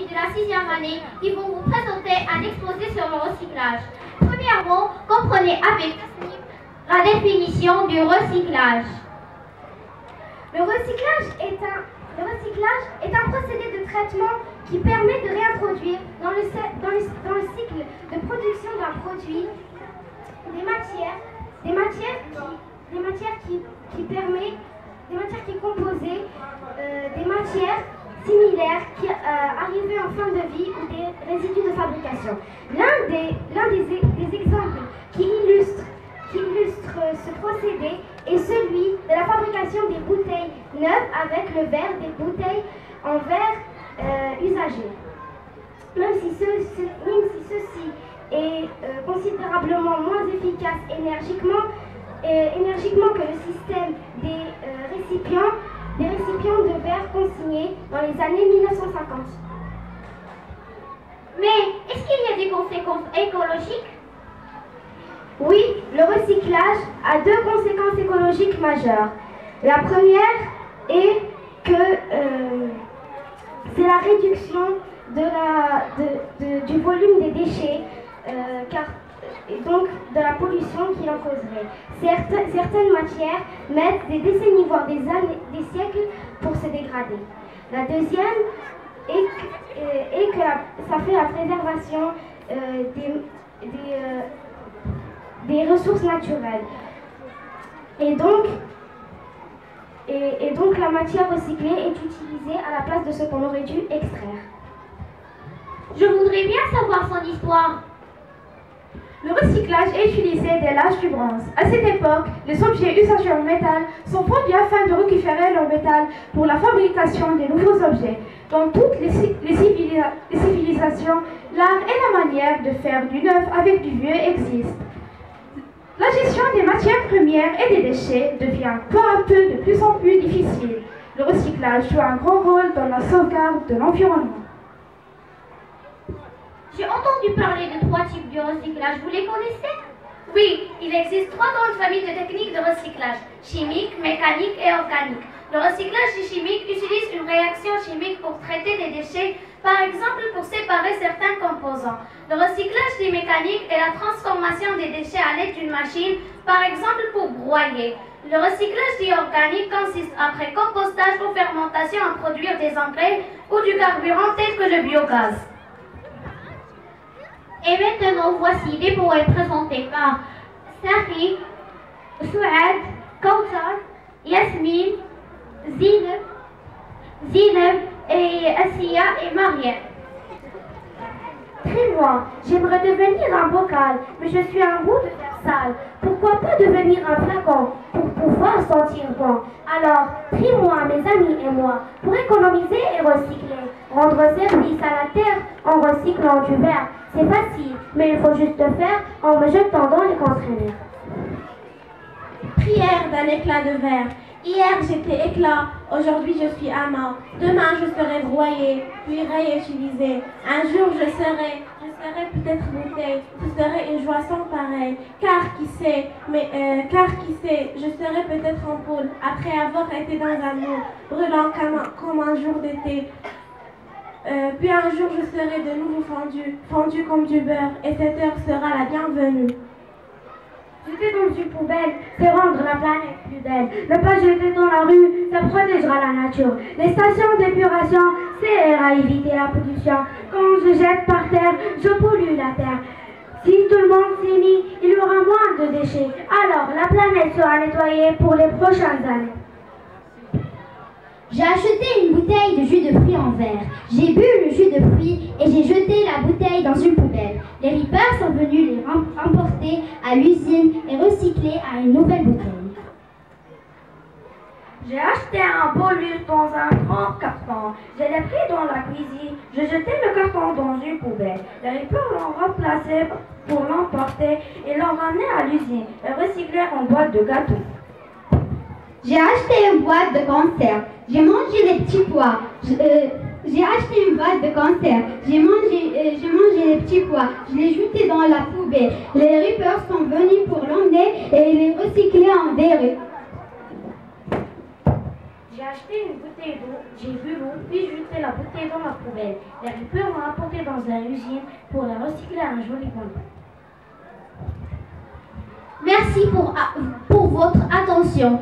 filles de la 6e année qui vont vous présenter un exposé sur le recyclage. Premièrement, comprenez avec la définition du recyclage. Le recyclage est un procédé de traitement qui permet de réintroduire dans le cycle de production d'un produit des matières composées des matières similaires qui arrivaient en fin de vie ou des résidus de fabrication. L'un des exemples qui illustre ce procédé est celui de la fabrication des bouteilles neuves avec le verre des bouteilles en verre usagé. Même si ceci est considérablement moins efficace énergiquement que le système des récipients de verre consignés dans les années 1950. Mais est-ce qu'il y a des conséquences écologiques? Oui, le recyclage a deux conséquences écologiques majeures. La première est que c'est la réduction du volume des déchets, et donc de la pollution qu'il en causerait. Certaines matières mettent des décennies, voire des siècles pour se dégrader. La deuxième est que ça fait la préservation des ressources naturelles. Et donc la matière recyclée est utilisée à la place de ce qu'on aurait dû extraire. Je voudrais bien savoir son histoire. Le recyclage est utilisé dès l'âge du bronze. À cette époque, les objets usagés en métal sont fondus afin de récupérer leur métal pour la fabrication de nouveaux objets. Dans toutes les civilisations, l'art et la manière de faire du neuf avec du vieux existent. La gestion des matières premières et des déchets devient peu à peu de plus en plus difficile. Le recyclage joue un grand rôle dans la sauvegarde de l'environnement. J'ai entendu parler de 3 types de recyclage. Vous les connaissez? Oui, il existe 3 grandes familles de techniques de recyclage, chimique, mécanique et organique. Le recyclage chimique utilise une réaction chimique pour traiter des déchets, par exemple pour séparer certains composants. Le recyclage des mécaniques est la transformation des déchets à l'aide d'une machine, par exemple pour broyer. Le recyclage dit organique consiste après compostage ou fermentation à produire des engrais ou du carburant tel que le biogaz. Et maintenant, voici des poèmes présentés par Sari, Souad, Kautar, Yasmine, Zineb et Assia et Mariam. Très loin, j'aimerais devenir un bocal, mais je suis un goût de faire sale. Pourquoi pas devenir un flacon pour pouvoir sentir bon? Alors, prie-moi, mes amis et moi, pour économiser et recycler, rendre service à la terre en recyclant du verre. C'est facile, mais il faut juste le faire en me jetant dans les conteneurs. Prière d'un éclat de verre. Hier j'étais éclat, aujourd'hui je suis amas. Demain je serai broyé, puis réutilisé. Un jour je serai peut-être bouteille, ce serait une joie sans pareille. Car qui sait, je serai peut-être en poule, après avoir été dans un moule, brûlant comme un jour d'été. Puis un jour je serai de nouveau fondu comme du beurre, et cette heure sera la bienvenue. Jeter dans une poubelle, c'est rendre la planète plus belle. Ne pas jeter dans la rue, ça protégera la nature. Les stations d'épuration, c'est à éviter la pollution. Quand je jette par terre, je pollue la terre. Si tout le monde s'y mit, il y aura moins de déchets. Alors la planète sera nettoyée pour les prochaines années. J'ai acheté une bouteille de jus de fruits en verre. J'ai bu le jus de fruits et j'ai jeté la bouteille dans une poubelle. Les rippers sont venus les emporter à l'usine et recycler à une nouvelle bouteille. J'ai acheté un bol d'huile dans un grand carton. Je l'ai pris dans la cuisine. J'ai jeté le carton dans une poubelle. Les rippers l'ont remplacé pour l'emporter et l'ont ramené à l'usine et recyclé en boîte de gâteau. J'ai acheté une boîte de conserve. J'ai mangé les petits pois. J'ai acheté une boîte de conserve. J'ai mangé les petits pois. Je l'ai jeté dans la poubelle. Les rippers sont venus pour l'emmener et les recycler en verre. J'ai J'ai acheté une bouteille d'eau, j'ai bu l'eau, puis jeté la bouteille dans la poubelle. Les rippers l'ont apportée dans une usine pour la recycler à un joli contenant. Merci pour votre attention.